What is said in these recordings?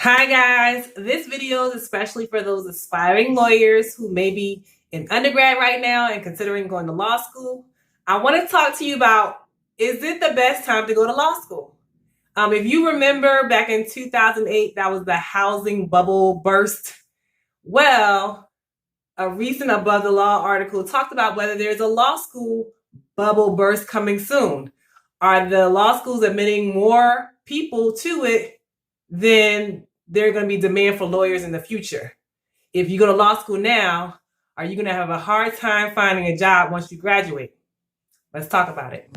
Hi guys, this video is especially for those aspiring lawyers who may be in undergrad right now and considering going to law school. I want to talk to you about, is it the best time to go to law school? If you remember back in 2008, that was the housing bubble burst. Well, a recent Above the Law article talked about whether there's a law school bubble burst coming soon. Are the law schools admitting more people to it than there's going to be demand for lawyers in the future? If you go to law school now, are you going to have a hard time finding a job once you graduate? Let's talk about it.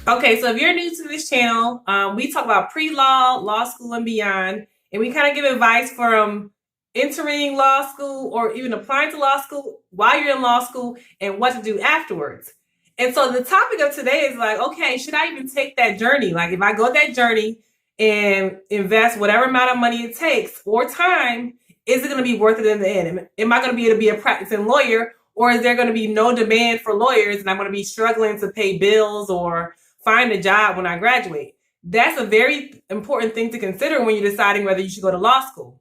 Okay, so if you're new to this channel, we talk about pre-law, law school, and beyond, and we kind of give advice from entering law school or even applying to law school while you're in law school and what to do afterwards. And so the topic of today is like, okay, should I even take that journey? Like if I go that journey and invest whatever amount of money it takes or time, is it going to be worth it in the end? Am I going to be able to be a practicing lawyer, or is there going to be no demand for lawyers and I'm going to be struggling to pay bills or find a job when I graduate? That's a very important thing to consider when you're deciding whether you should go to law school.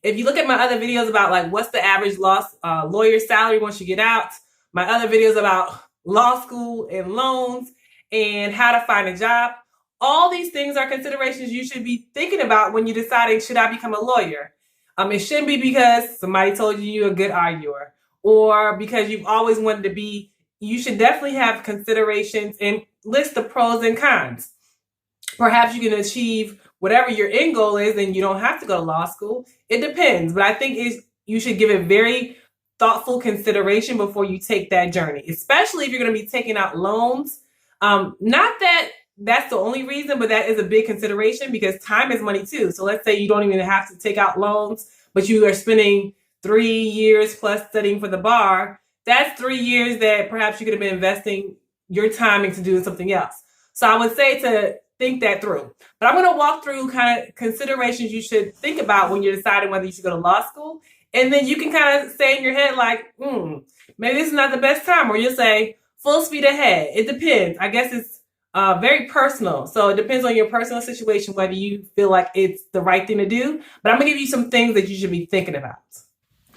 If you look at my other videos about like what's the average lawyer salary once you get out, my other videos about law school and loans and how to find a job, all these things are considerations you should be thinking about when you're deciding, should I become a lawyer? It shouldn't be because somebody told you you're a good arguer or because you've always wanted to be. You should definitely have considerations and list the pros and cons. Perhaps you can achieve whatever your end goal is and you don't have to go to law school. It depends, but I think you should give it very thoughtful consideration before you take that journey, especially if you're going to be taking out loans. Not that that's the only reason, but that is a big consideration because time is money too. So let's say you don't even have to take out loans, but you are spending 3 years plus studying for the bar. That's 3 years that perhaps you could have been investing your time into doing something else. So I would say to think that through. But I'm going to walk through kind of considerations you should think about when you're deciding whether you should go to law school. And then you can kind of say in your head like, maybe this is not the best time. Or you'll say full speed ahead. It depends. I guess it's very personal. So it depends on your personal situation, whether you feel like it's the right thing to do. But I'm going to give you some things that you should be thinking about.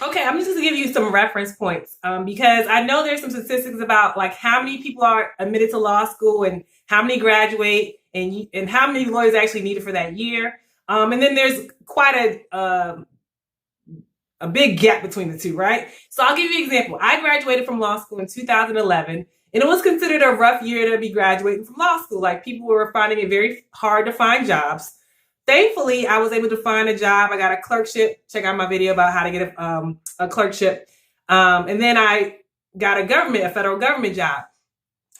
Okay, I'm just going to give you some reference points because I know there's some statistics about like how many people are admitted to law school and how many graduate and how many lawyers actually needed for that year. And then there's quite a big gap between the two, right? So I'll give you an example. I graduated from law school in 2011, and it was considered a rough year to be graduating from law school. Like people were finding it very hard to find jobs. Thankfully, I was able to find a job. I got a clerkship. Check out my video about how to get a clerkship. And then I got a federal government job.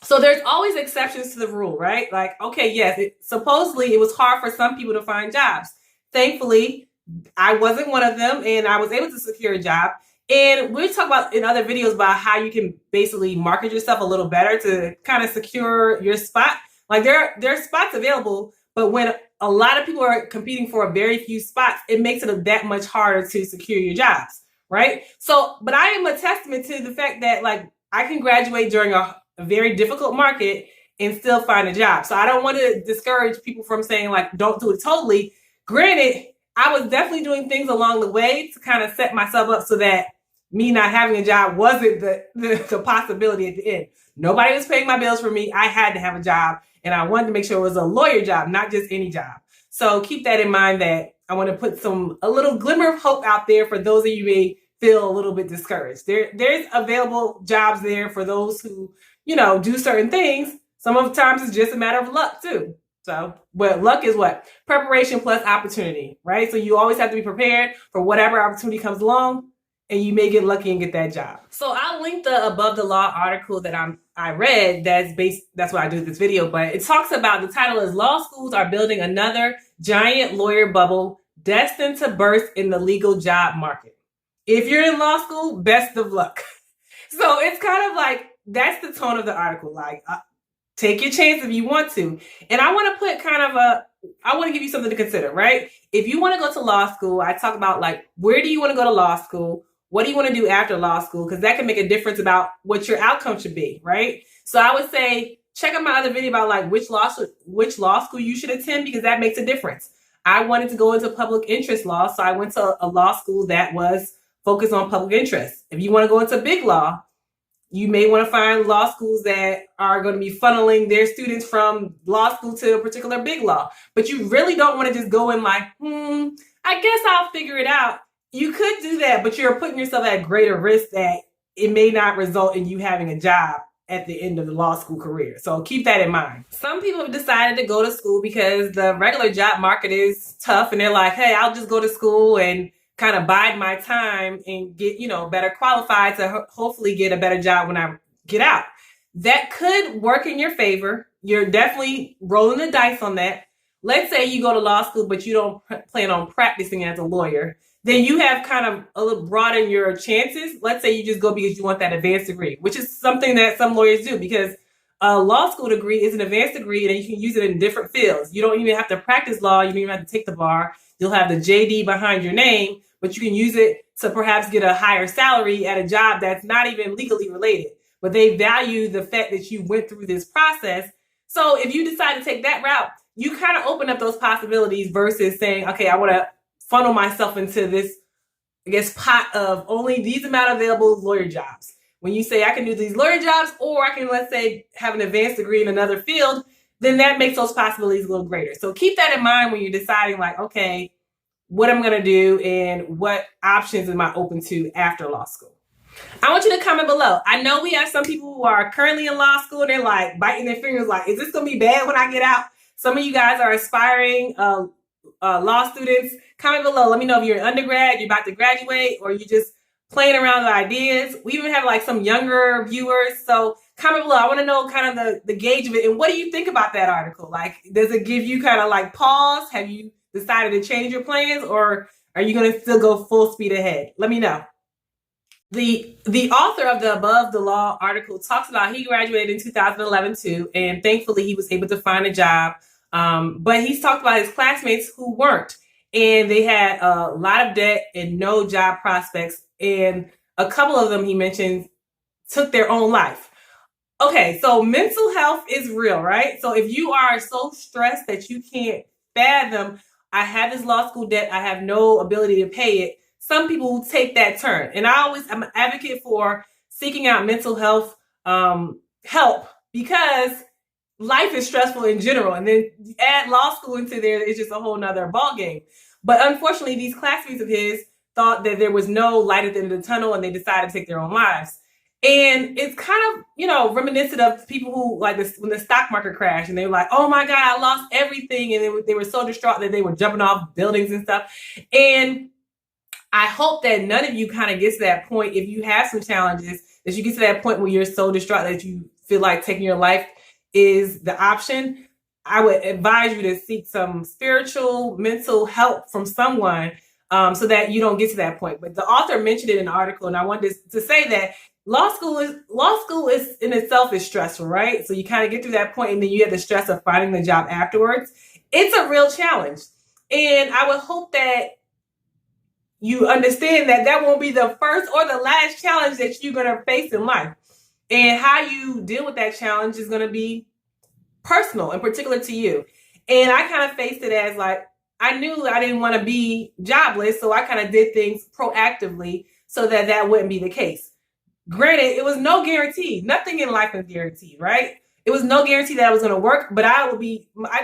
So there's always exceptions to the rule, right? Like, okay, yes, supposedly it was hard for some people to find jobs. Thankfully, I wasn't one of them, and I was able to secure a job. And we'll talk about in other videos about how you can basically market yourself a little better to kind of secure your spot. Like there are spots available, but when a lot of people are competing for a very few spots, it makes it that much harder to secure your jobs, right? So, but I am a testament to the fact that like I can graduate during a very difficult market and still find a job. So I don't want to discourage people from saying like, don't do it totally. Granted, I was definitely doing things along the way to kind of set myself up so that me not having a job wasn't the possibility at the end. Nobody was paying my bills for me. I had to have a job, and I wanted to make sure it was a lawyer job, not just any job. So keep that in mind, that I want to put a little glimmer of hope out there for those of you who may feel a little bit discouraged. There's available jobs there for those who, do certain things. Some of the times it's just a matter of luck too. So, but luck is what? Preparation plus opportunity, right? So you always have to be prepared for whatever opportunity comes along, and you may get lucky and get that job. So I'll link the Above the Law article that I read. That's why I do this video. But it talks about, the title is "Law Schools Are Building Another Giant Lawyer Bubble Destined to Burst in the Legal Job Market." If you're in law school, best of luck. So it's kind of like, that's the tone of the article. Like, take your chance if you want to. And I want to put I want to give you something to consider, right? If you want to go to law school, I talk about like, where do you want to go to law school? what do you want to do after law school? Because that can make a difference about what your outcome should be, right? So I would say check out my other video about like which law school you should attend, because that makes a difference. I wanted to go into public interest law, so I went to a law school that was focused on public interest. If you want to go into big law, you may want to find law schools that are going to be funneling their students from law school to a particular big law. But you really don't want to just go in like, I guess I'll figure it out. You could do that, but you're putting yourself at greater risk that it may not result in you having a job at the end of the law school career. So keep that in mind. Some people have decided to go to school because the regular job market is tough, and they're like, hey, I'll just go to school and kind of bide my time and get, better qualified to hopefully get a better job when I get out. That could work in your favor. You're definitely rolling the dice on that. Let's say you go to law school, but you don't plan on practicing as a lawyer. Then you have kind of a little broaden your chances. Let's say you just go because you want that advanced degree, which is something that some lawyers do, because a law school degree is an advanced degree and you can use it in different fields. You don't even have to practice law. You don't even have to take the bar. You'll have the JD behind your name, but you can use it to perhaps get a higher salary at a job that's not even legally related. But they value the fact that you went through this process. So if you decide to take that route, you kind of open up those possibilities versus saying, okay, I want to funnel myself into this, pot of only these amount of available lawyer jobs. When you say I can do these lawyer jobs, or I can, let's say, have an advanced degree in another field, then that makes those possibilities a little greater. So keep that in mind when you're deciding like, okay, what I'm going to do and what options am I open to after law school. I want you to comment below. I know we have some people who are currently in law school. They're like biting their fingers like, is this going to be bad when I get out? Some of you guys are aspiring law students. Comment below. Let me know if you're an undergrad, you're about to graduate, or you're just playing around with ideas. We even have like some younger viewers. So comment below. I want to know kind of the gauge of it. And what do you think about that article? Like, does it give you kind of like pause? Have you decided to change your plans, or are you going to still go full speed ahead? Let me know. The author of the Above the Law article talks about he graduated in 2011 too, and thankfully he was able to find a job. But he's talked about his classmates who weren't, and they had a lot of debt and no job prospects, and a couple of them he mentioned took their own life. Okay, so mental health is real, right? So if you are so stressed that you can't fathom, I have this law school debt, I have no ability to pay it, some people will take that turn. And I'm an advocate for seeking out mental health help, because life is stressful in general. And then you add law school into there, it's just a whole nother ballgame. But unfortunately, these classmates of his thought that there was no light at the end of the tunnel, and they decided to take their own lives. And it's kind of, reminiscent of people who, like this, when the stock market crashed and they were like, oh my God, I lost everything. And they were so distraught that they were jumping off buildings and stuff. And I hope that none of you kind of gets to that point. If you have some challenges, that you get to that point where you're so distraught that you feel like taking your life is the option. I would advise you to seek some spiritual, mental help from someone so that you don't get to that point. But the author mentioned it in the article, and I wanted to say that law school is in itself is stressful, right? So you kind of get through that point, and then you have the stress of finding the job afterwards. It's a real challenge, and I would hope that you understand that that won't be the first or the last challenge that you're going to face in life. And how you deal with that challenge is going to be personal and particular to you. And I kind of faced it as like, I knew I didn't want to be jobless, so I kind of did things proactively so that that wouldn't be the case. Granted, it was no guarantee. Nothing in life is guaranteed, right? It was no guarantee that I was going to work, but I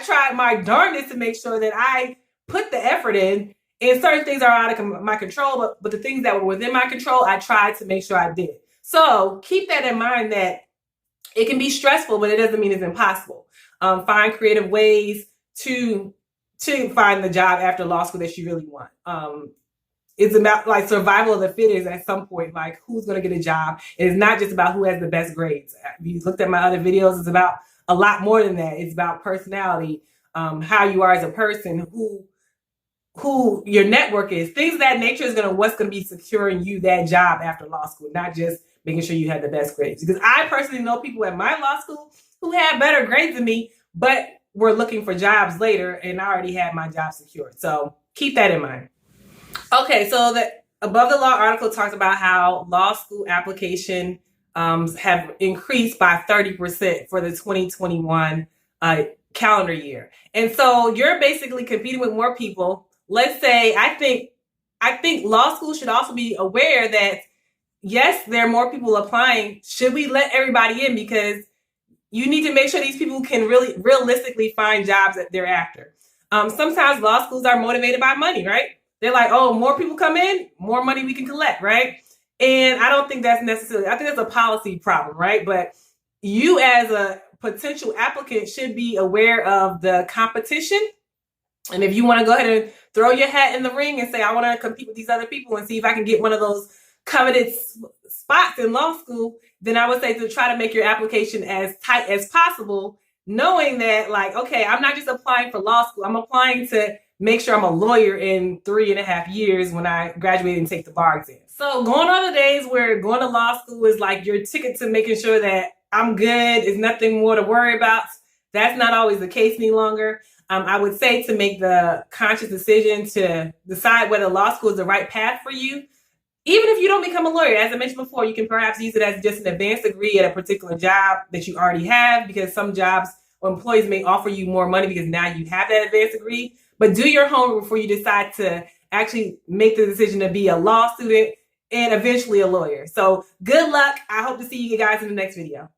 tried my darndest to make sure that I put the effort in. And certain things are out of my control, but the things that were within my control, I tried to make sure I did. So keep that in mind, that it can be stressful, but it doesn't mean it's impossible. Find creative ways to find the job after law school that you really want. It's about like survival of the fittest at some point, like who's going to get a job. And it's not just about who has the best grades. If you looked at my other videos, it's about a lot more than that. It's about personality, how you are as a person, who your network is, things of that nature is what's going to be securing you that job after law school, not just making sure you have the best grades. Because I personally know people at my law school who had better grades than me, but were looking for jobs later, and I already had my job secured. So keep that in mind. Okay, so Above the Law article talks about how law school application have increased by 30% for the 2021 calendar year. And so you're basically competing with more people. Let's say, I think law school should also be aware that, yes, there are more people applying. Should we let everybody in? Because you need to make sure these people can really realistically find jobs that they're after. Sometimes law schools are motivated by money, right? They're like, oh, more people come in, more money we can collect, right? And I don't think that's necessarily, I think that's a policy problem, right? But you as a potential applicant should be aware of the competition. And if you want to go ahead and throw your hat in the ring and say, I want to compete with these other people and see if I can get one of those coveted spots in law school, then I would say to try to make your application as tight as possible, knowing that, like, okay, I'm not just applying for law school. I'm applying to make sure I'm a lawyer in 3.5 years when I graduate and take the bar exam. So going on the days where going to law school is like your ticket to making sure that I'm good, is nothing more to worry about. That's not always the case any longer. I would say to make the conscious decision to decide whether law school is the right path for you. Even if you don't become a lawyer, as I mentioned before, you can perhaps use it as just an advanced degree at a particular job that you already have, because some jobs or employees may offer you more money because now you have that advanced degree. But do your homework before you decide to actually make the decision to be a law student and eventually a lawyer. So good luck. I hope to see you guys in the next video.